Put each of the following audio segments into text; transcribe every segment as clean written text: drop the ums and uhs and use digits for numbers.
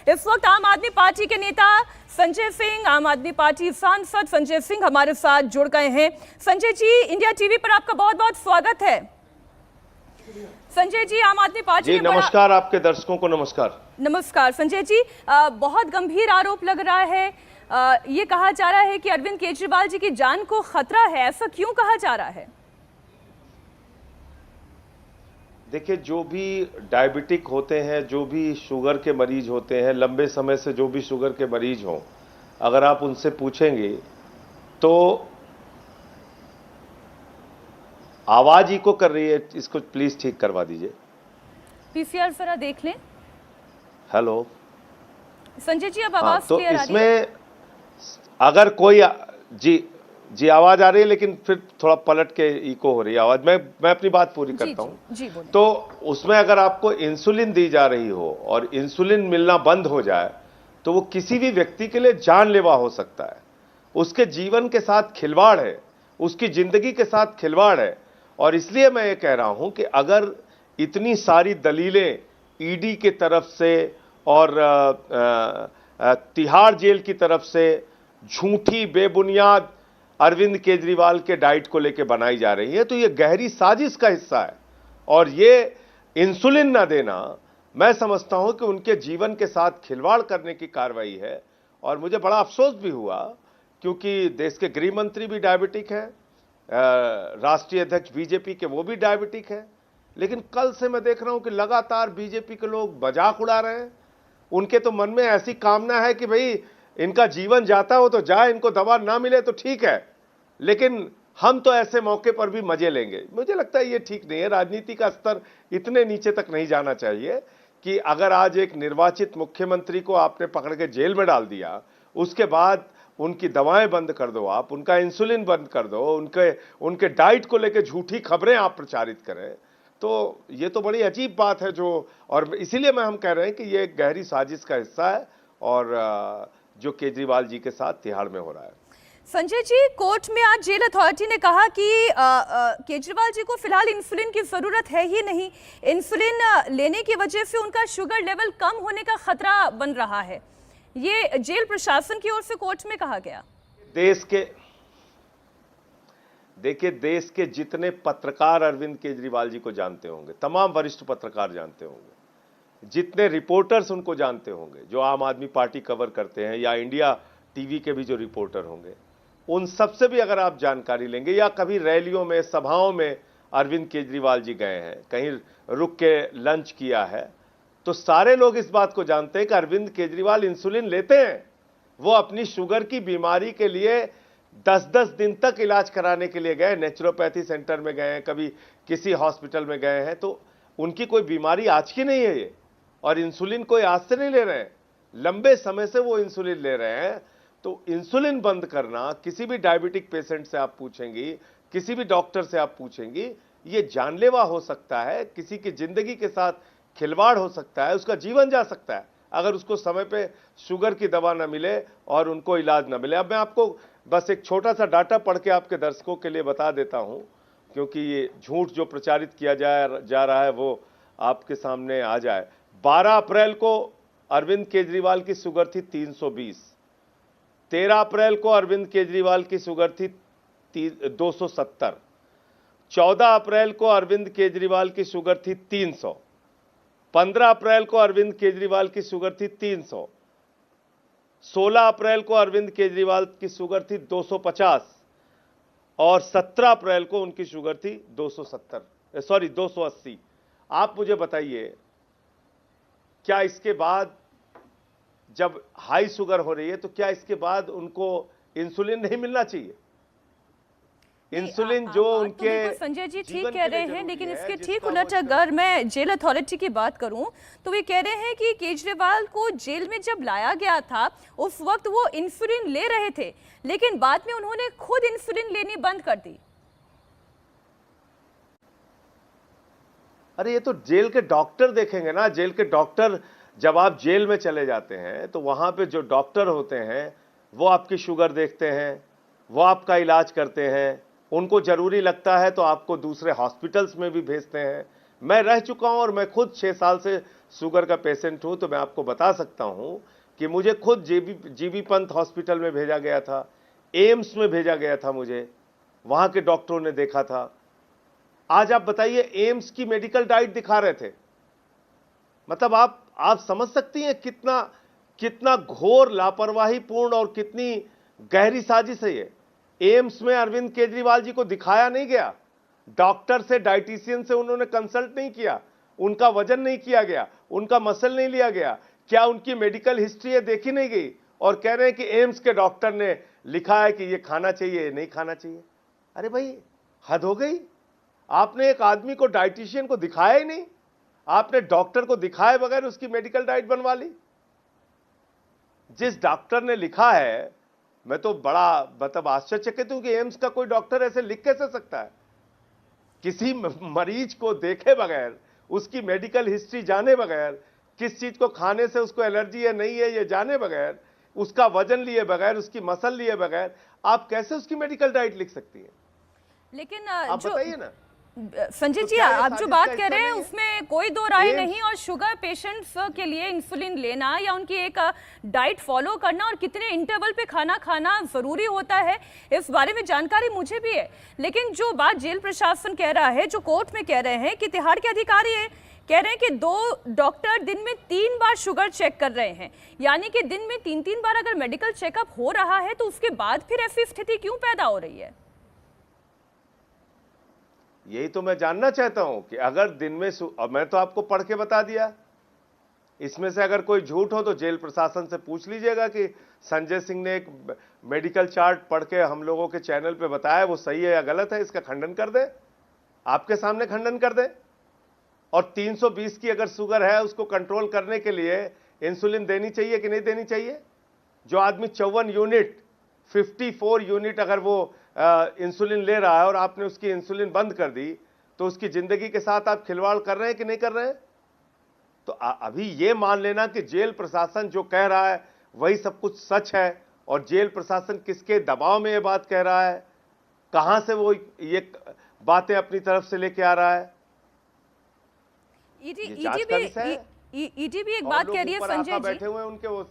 इस वक्त आम आदमी पार्टी के नेता संजय सिंह, आम आदमी पार्टी सांसद संजय सिंह हमारे साथ जुड़ गए हैं। संजय जी, इंडिया टीवी पर आपका बहुत बहुत स्वागत है। संजय जी, आम आदमी पार्टी जी नमस्कार, आपके दर्शकों को नमस्कार। नमस्कार संजय जी, बहुत गंभीर आरोप लग रहा है। ये कहा जा रहा है कि अरविंद केजरीवाल जी की जान को खतरा है, ऐसा क्यों कहा जा रहा है? देखिए, जो भी डायबिटिक होते हैं, जो भी शुगर के मरीज होते हैं, लंबे समय से जो भी शुगर के मरीज हों, अगर आप उनसे पूछेंगे तो आवाज इको कर रही है, इसको प्लीज ठीक करवा दीजिए। पीसीआर जरा देख लें। हेलो संजय जी, अब आवाज तो क्लियर आ रही है? इसमें अगर कोई जी आवाज आ रही है, लेकिन फिर थोड़ा पलट के इको हो रही है आवाज। मैं अपनी बात पूरी करता हूं। तो उसमें अगर आपको इंसुलिन दी जा रही हो और इंसुलिन मिलना बंद हो जाए तो वो किसी भी व्यक्ति के लिए जानलेवा हो सकता है। उसके जीवन के साथ खिलवाड़ है, उसकी जिंदगी के साथ खिलवाड़ है। और इसलिए मैं ये कह रहा हूं कि अगर इतनी सारी दलीलें ईडी की तरफ से और तिहाड़ जेल की तरफ से झूठी बेबुनियाद अरविंद केजरीवाल के डाइट को लेकर बनाई जा रही है, तो यह गहरी साजिश का हिस्सा है। और ये इंसुलिन ना देना, मैं समझता हूं कि उनके जीवन के साथ खिलवाड़ करने की कार्रवाई है। और मुझे बड़ा अफसोस भी हुआ, क्योंकि देश के गृह मंत्री भी डायबिटिक हैं, राष्ट्रीय अध्यक्ष बीजेपी के वो भी डायबिटिक हैं। लेकिन कल से मैं देख रहा हूं कि लगातार बीजेपी के लोग मजाक उड़ा रहे हैं। उनके तो मन में ऐसी कामना है कि भाई इनका जीवन जाता हो तो जाए, इनको दवा ना मिले तो ठीक है, लेकिन हम तो ऐसे मौके पर भी मजे लेंगे। मुझे लगता है ये ठीक नहीं है। राजनीति का स्तर इतने नीचे तक नहीं जाना चाहिए कि अगर आज एक निर्वाचित मुख्यमंत्री को आपने पकड़ के जेल में डाल दिया, उसके बाद उनकी दवाएं बंद कर दो, आप उनका इंसुलिन बंद कर दो, उनके डाइट को लेकर झूठी खबरें आप प्रचारित करें, तो ये तो बड़ी अजीब बात है। और इसीलिए हम कह रहे हैं कि ये एक गहरी साजिश का हिस्सा है, और जो केजरीवाल जी के साथ तिहाड़ में हो रहा है। संजय जी, कोर्ट में आज जेल अथॉरिटी ने कहा कि केजरीवाल जी को फिलहाल इंसुलिन की जरूरत है ही नहीं। इंसुलिन लेने की वजह से उनका शुगर लेवल कम होने का खतरा बन रहा है। ये जेल प्रशासन की ओर से कोर्ट में कहा गया। देखिए, देश के जितने पत्रकार अरविंद केजरीवाल जी को जानते होंगे, तमाम वरिष्ठ पत्रकार जानते होंगे, जितने रिपोर्टर्स उनको जानते होंगे, जो आम आदमी पार्टी कवर करते हैं, या इंडिया टीवी के भी जो रिपोर्टर होंगे, उन सबसे भी अगर आप जानकारी लेंगे, या कभी रैलियों में, सभाओं में अरविंद केजरीवाल जी गए हैं, कहीं रुक के लंच किया है, तो सारे लोग इस बात को जानते हैं कि अरविंद केजरीवाल इंसुलिन लेते हैं। वो अपनी शुगर की बीमारी के लिए 10-10 दिन तक इलाज कराने के लिए गए, नेचुरोपैथी सेंटर में गए हैं, कभी किसी हॉस्पिटल में गए हैं। तो उनकी कोई बीमारी आज की नहीं है ये, और इंसुलिन कोई आज से नहीं ले रहे हैं, लंबे समय से वो इंसुलिन ले रहे हैं। तो इंसुलिन बंद करना, किसी भी डायबिटिक पेशेंट से आप पूछेंगी, किसी भी डॉक्टर से आप पूछेंगी, ये जानलेवा हो सकता है, किसी की जिंदगी के साथ खिलवाड़ हो सकता है, उसका जीवन जा सकता है अगर उसको समय पे शुगर की दवा ना मिले और उनको इलाज ना मिले। अब मैं आपको बस एक छोटा सा डाटा पढ़ के आपके दर्शकों के लिए बता देता हूं, क्योंकि ये झूठ जो प्रचारित किया जा रहा है वो आपके सामने आ जाए। 12 अप्रैल को अरविंद केजरीवाल की शुगर थी 320, 13 अप्रैल को अरविंद केजरीवाल की शुगर थी 270, 14 अप्रैल को अरविंद केजरीवाल की शुगर थी 300, 15 अप्रैल को अरविंद केजरीवाल की शुगर थी 300, 16 अप्रैल को अरविंद केजरीवाल की शुगर थी 250, और 17 अप्रैल को उनकी शुगर थी 280। आप मुझे बताइए, क्या इसके बाद, जब हाई शुगर हो रही है, तो क्या इसके बाद उनको इंसुलिन नहीं मिलना चाहिए? इंसुलिन जो उनके संजय जी ठीक कह रहे हैं, लेकिन इसके ठीक उलट अगर मैं जेल अथॉरिटी की बात करूं तो वे कह रहे हैं कि केजरीवाल को जेल में जब लाया गया था उस वक्त वो इंसुलिन ले रहे थे, लेकिन बाद में उन्होंने खुद इंसुलिन लेनी बंद कर दी। अरे ये तो जेल के डॉक्टर देखेंगे ना। जेल के डॉक्टर, जब आप जेल में चले जाते हैं तो वहां पे जो डॉक्टर होते हैं वो आपकी शुगर देखते हैं, वो आपका इलाज करते हैं, उनको जरूरी लगता है तो आपको दूसरे हॉस्पिटल्स में भी भेजते हैं। मैं रह चुका हूं और मैं खुद 6 साल से शुगर का पेशेंट हूं, तो मैं आपको बता सकता हूं कि मुझे खुद जीबी पंत हॉस्पिटल में भेजा गया था, एम्स में भेजा गया था, मुझे वहां के डॉक्टरों ने देखा था। आज आप बताइए, एम्स की मेडिकल डाइट दिखा रहे थे। मतलब आप समझ सकती हैं कितना कितना घोर लापरवाही पूर्ण और कितनी गहरी साजिश है ये। एम्स में अरविंद केजरीवाल जी को दिखाया नहीं गया, डॉक्टर से, डाइटिशियन से उन्होंने कंसल्ट नहीं किया, उनका वजन नहीं किया गया, उनका मसल नहीं लिया गया, क्या उनकी मेडिकल हिस्ट्री है देखी नहीं गई, और कह रहे हैं कि एम्स के डॉक्टर ने लिखा है कि ये खाना चाहिए, नहीं खाना चाहिए। अरे भाई, हद हो गई। आपने एक आदमी को, डाइटिशियन को दिखाया ही नहीं, आपने डॉक्टर को दिखाए बगैर उसकी मेडिकल डाइट बनवा ली। जिस डॉक्टर ने लिखा है, मैं तो बड़ा मतलब आश्चर्यचकित हूं कि एम्स का कोई डॉक्टर ऐसे लिख कैसे सकता है। किसी मरीज को देखे बगैर, उसकी मेडिकल हिस्ट्री जाने बगैर, किस चीज को खाने से उसको एलर्जी है नहीं है ये जाने बगैर, उसका वजन लिए बगैर, उसकी मसल लिए बगैर, आप कैसे उसकी मेडिकल डाइट लिख सकती है? लेकिन आप जो बताइए ना। संजय तो जी, क्या ये आप जो साजिश बात का कह हिस्सा रहे हैं नहीं है? उसमें कोई दो राय एम्स- नहीं, और शुगर पेशेंट्स के लिए इंसुलिन लेना या उनकी एक डाइट फॉलो करना और कितने इंटरवल पे खाना खाना जरूरी होता है, इस बारे में जानकारी मुझे भी है। लेकिन जो बात जेल प्रशासन कह रहा है, जो कोर्ट में कह रहे हैं कि तिहाड़ के अधिकारी है, कह रहे हैं कि 2 डॉक्टर दिन में 3 बार शुगर चेक कर रहे हैं, यानी कि दिन में 3-3 बार अगर मेडिकल चेकअप हो रहा है तो उसके बाद फिर ऐसी स्थिति क्यों पैदा हो रही है? यही तो मैं जानना चाहता हूं कि अगर दिन में और मैं तो आपको पढ़ के बता दिया, इसमें से अगर कोई झूठ हो तो जेल प्रशासन से पूछ लीजिएगा कि संजय सिंह ने एक मेडिकल चार्ट पढ़ के हम लोगों के चैनल पे बताया, वो सही है या गलत है, इसका खंडन कर दे, आपके सामने खंडन कर दे। और 320 की अगर शुगर है, उसको कंट्रोल करने के लिए इंसुलिन देनी चाहिए कि नहीं देनी चाहिए? जो आदमी 54 यूनिट, 54 यूनिट अगर वो इंसुलिन ले रहा है और आपने उसकी इंसुलिन बंद कर दी, तो उसकी जिंदगी के साथ आप खिलवाड़ कर रहे हैं कि नहीं कर रहे हैं? तो अभी ये मान लेना कि जेल प्रशासन जो कह रहा है वही सब कुछ सच है, और जेल प्रशासन किसके दबाव में ये बात कह रहा है, कहां से वो ये बातें अपनी तरफ से लेके आ रहा है, ये जांच का विषय है। ईडी भी एक और बात लोग कह रही है ऊपर संजय आका जी। बैठे हुए हैं उनके, वो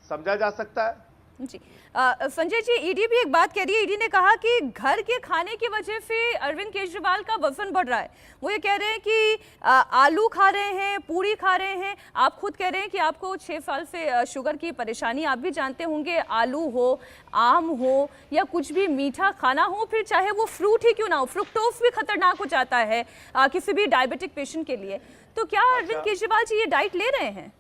समझा जा सकता है। जी, संजय जी, ईडी भी एक बात कह रही है। ईडी ने कहा कि घर के खाने की वजह से अरविंद केजरीवाल का वजन बढ़ रहा है। वो ये कह रहे हैं कि आलू खा रहे हैं, पूरी खा रहे हैं। आप खुद कह रहे हैं कि आपको 6 साल से शुगर की परेशानी, आप भी जानते होंगे, आलू हो, आम हो या कुछ भी मीठा खाना हो, फिर चाहे वो फ्रूट ही क्यों ना हो, फ्रुक्टोज भी खतरनाक हो जाता है किसी भी डायबिटिक पेशेंट के लिए। तो क्या अरविंद केजरीवाल जी ये डाइट ले रहे हैं?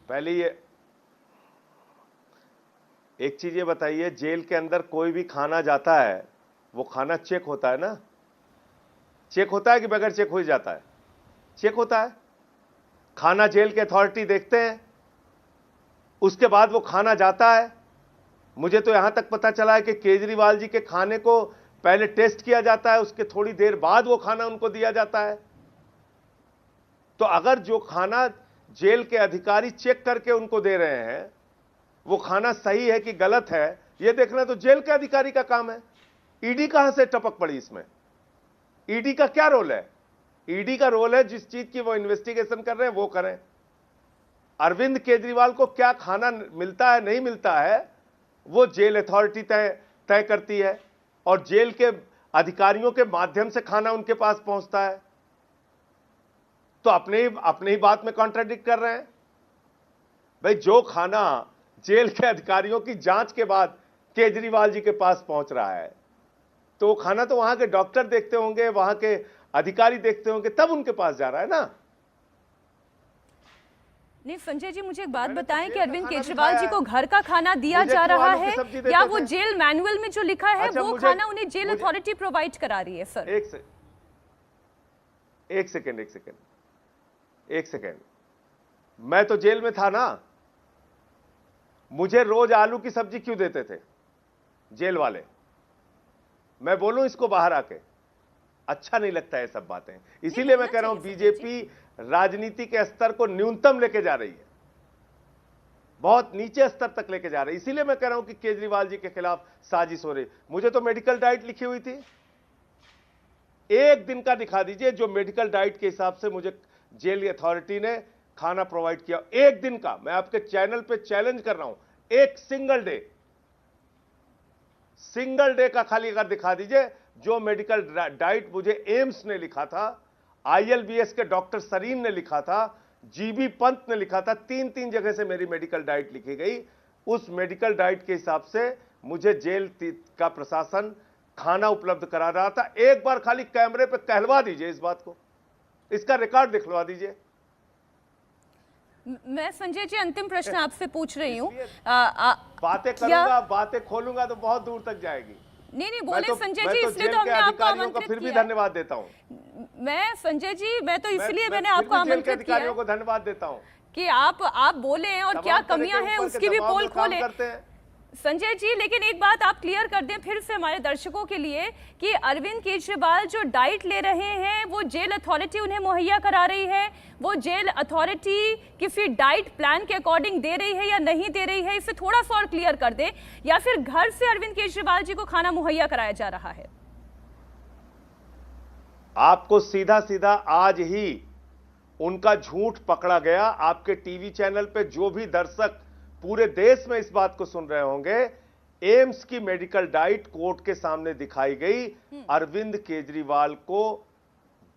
पहले ये एक चीज ये बताइए, जेल के अंदर कोई भी खाना जाता है, वो खाना चेक होता है ना? चेक होता है कि बगैर चेक हो ही जाता है? चेक होता है। खाना जेल के अथॉरिटी देखते हैं, उसके बाद वो खाना जाता है। मुझे तो यहां तक पता चला है कि केजरीवाल जी के खाने को पहले टेस्ट किया जाता है, उसके थोड़ी देर बाद वो खाना उनको दिया जाता है। तो अगर जो खाना जेल के अधिकारी चेक करके उनको दे रहे हैं, वो खाना सही है कि गलत है, ये देखना तो जेल के अधिकारी का काम है। ईडी कहां से टपक पड़ी इसमें? ईडी का क्या रोल है? ईडी का रोल है जिस चीज की वो इन्वेस्टिगेशन कर रहे हैं वो करें। अरविंद केजरीवाल को क्या खाना मिलता है नहीं मिलता है, वो जेल अथॉरिटी तय करती है, और जेल के अधिकारियों के माध्यम से खाना उनके पास पहुंचता है। तो अपने ही बात में कॉन्ट्राडिक्ट कर रहे हैं। भाई, जो खाना जेल के अधिकारियों की जांच के बाद केजरीवाल जी के पास पहुंच रहा है, तो वो खाना तो वहां के डॉक्टर देखते होंगे, वहां के अधिकारी देखते होंगे, तब उनके पास जा रहा है ना। नहीं संजय जी, मुझे एक बात बताएं कि अरविंद केजरीवाल जी को घर का खाना दिया जा रहा है या वो जेल मैनुअल में जो लिखा है वो खाना उन्हें जेल अथॉरिटी प्रोवाइड करा रही है? सर एक सेकेंड, मैं तो जेल में था ना, मुझे रोज आलू की सब्जी क्यों देते थे जेल वाले? मैं बोलूं इसको बाहर आके? अच्छा नहीं लगता है सब बातें, इसीलिए मैं कह रहा हूं बीजेपी राजनीति के स्तर को न्यूनतम लेके जा रही है, बहुत नीचे स्तर तक लेके जा रही है। इसीलिए मैं कह रहा हूं कि केजरीवाल जी के खिलाफ साजिश हो रही। मुझे तो मेडिकल डाइट लिखी हुई थी, एक दिन का दिखा दीजिए जो मेडिकल डाइट के हिसाब से मुझे जेल अथॉरिटी ने खाना प्रोवाइड किया एक दिन का। मैं आपके चैनल पे चैलेंज कर रहा हूं, एक सिंगल डे का खाली अगर दिखा दीजिए जो मेडिकल डाइट मुझे एम्स ने लिखा था, ILBS के डॉक्टर सरीन ने लिखा था, GB पंत ने लिखा था, 3 जगह से मेरी मेडिकल डाइट लिखी गई। उस मेडिकल डाइट के हिसाब से मुझे जेल का प्रशासन खाना उपलब्ध करा रहा था। एक बार खाली कैमरे पे कहलवा दीजिए इस बात को, इसका रिकॉर्ड दिखलवा दीजिए। मैं संजय जी अंतिम प्रश्न आपसे पूछ रही हूँ। बातें करूंगा, बातें खोलूंगा तो बहुत दूर तक जाएगी। नहीं बोले संजय जी, इसलिए तो हमने आपको आमंत्रित फिर भी धन्यवाद देता हूँ मैं संजय जी, मैं तो इसलिए मैंने आपको आमंत्रित किया अधिकारियों को धन्यवाद देता हूँ कि आप बोले और क्या कमियां हैं उसकी भी पोल खोले संजय जी। लेकिन एक बात आप क्लियर कर दें फिर से हमारे दर्शकों के लिए कि अरविंद केजरीवाल जो डाइट ले रहे हैं वो जेल अथॉरिटी उन्हें मुहैया करा रही है, वो जेल अथॉरिटी किसी डाइट प्लान के अकॉर्डिंग दे रही है या नहीं दे रही है, इसे थोड़ा सा और क्लियर कर दें, या फिर घर से अरविंद केजरीवाल जी को खाना मुहैया कराया जा रहा है? आपको सीधा सीधा आज ही उनका झूठ पकड़ा गया। आपके टीवी चैनल पे जो भी दर्शक पूरे देश में इस बात को सुन रहे होंगे, एम्स की मेडिकल डाइट कोर्ट के सामने दिखाई गई। अरविंद केजरीवाल को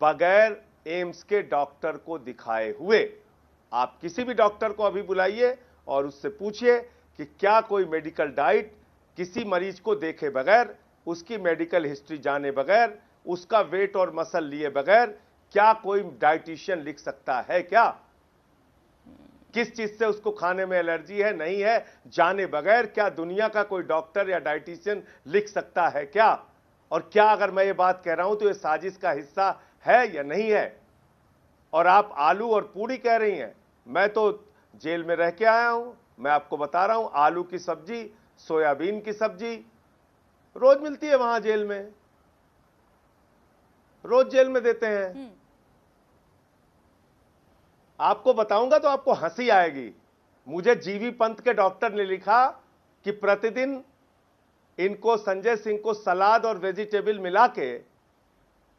बगैर एम्स के डॉक्टर को दिखाए हुए। आप किसी भी डॉक्टर को अभी बुलाइए और उससे पूछिए कि क्या कोई मेडिकल डाइट किसी मरीज को देखे बगैर, उसकी मेडिकल हिस्ट्री जाने बगैर, उसका वेट और मसल लिए बगैर क्या कोई डाइटिशियन लिख सकता है? क्या किस चीज से उसको खाने में एलर्जी है नहीं है जाने बगैर क्या दुनिया का कोई डॉक्टर या डाइटिशियन लिख सकता है क्या? और क्या अगर मैं ये बात कह रहा हूं तो ये साजिश का हिस्सा है या नहीं है? और आप आलू और पूड़ी कह रही हैं। मैं तो जेल में रह के आया हूं, मैं आपको बता रहा हूं, आलू की सब्जी, सोयाबीन की सब्जी रोज मिलती है वहां जेल में, रोज जेल में देते हैं। आपको बताऊंगा तो आपको हंसी आएगी। मुझे जीवी पंत के डॉक्टर ने लिखा कि प्रतिदिन इनको संजय सिंह को सलाद और वेजिटेबल मिला के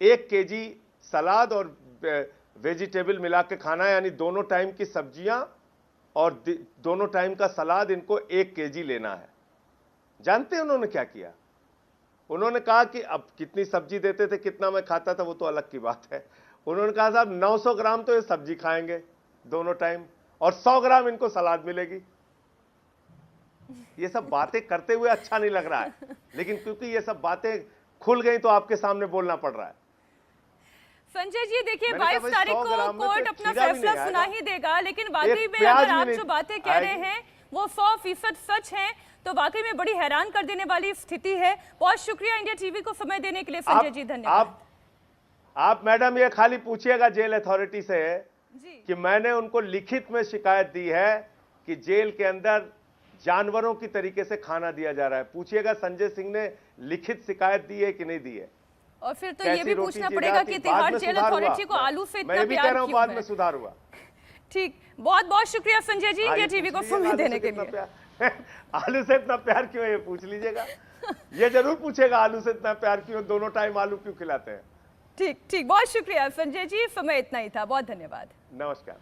1 केजी सलाद और वेजिटेबल मिला के खाना, यानी दोनों टाइम की सब्जियां और दोनों टाइम का सलाद इनको 1 केजी लेना है। जानते हैं उन्होंने क्या किया? उन्होंने कहा कि अब कितनी सब्जी देते थे, कितना मैं खाता था वो तो अलग की बात है। उन्होंने कहा साहब 900 ग्राम तो ये सब्जी खाएंगे दोनों टाइम और 100 ग्राम इनको सलाद मिलेगी। ये सब बातें करते हुए अच्छा नहीं लग रहा है, लेकिन क्योंकि ये सब बातें खुल गई तो आपके सामने बोलना पड़ रहा है। संजय जी देखिए 22 तारीख को कोर्ट अपना फैसला सुना ही देगा, लेकिन वाकई में अगर आप जो बातें कह रहे हैं वो 100% सच है तो वाकई में बड़ी हैरान कर देने वाली स्थिति है। बहुत शुक्रिया इंडिया टीवी को समय देने के लिए संजय जी, धन्यवाद। आप मैडम ये खाली पूछिएगा जेल अथॉरिटी से कि मैंने उनको लिखित में शिकायत दी है कि जेल के अंदर जानवरों की तरीके से खाना दिया जा रहा है। पूछिएगा संजय सिंह ने लिखित शिकायत दी है कि नहीं दी है। और फिर तो ये भी पूछना पड़ेगा कि तिहाड़ जेल अथॉरिटी को आलू से इतना प्यार क्यों है? बाद में सुधार हुआ। ठीक, बहुत बहुत शुक्रिया संजय जी इंडिया टीवी को समय देने के लिए। आलू से इतना प्यार क्यों है ये पूछ लीजिएगा। ये जरूर पूछेगा आलू से इतना प्यार क्यों, दोनों टाइम आलू क्यों खिलाते हैं। ठीक, बहुत शुक्रिया संजय जी, समय इतना ही था, बहुत धन्यवाद। नमस्कार।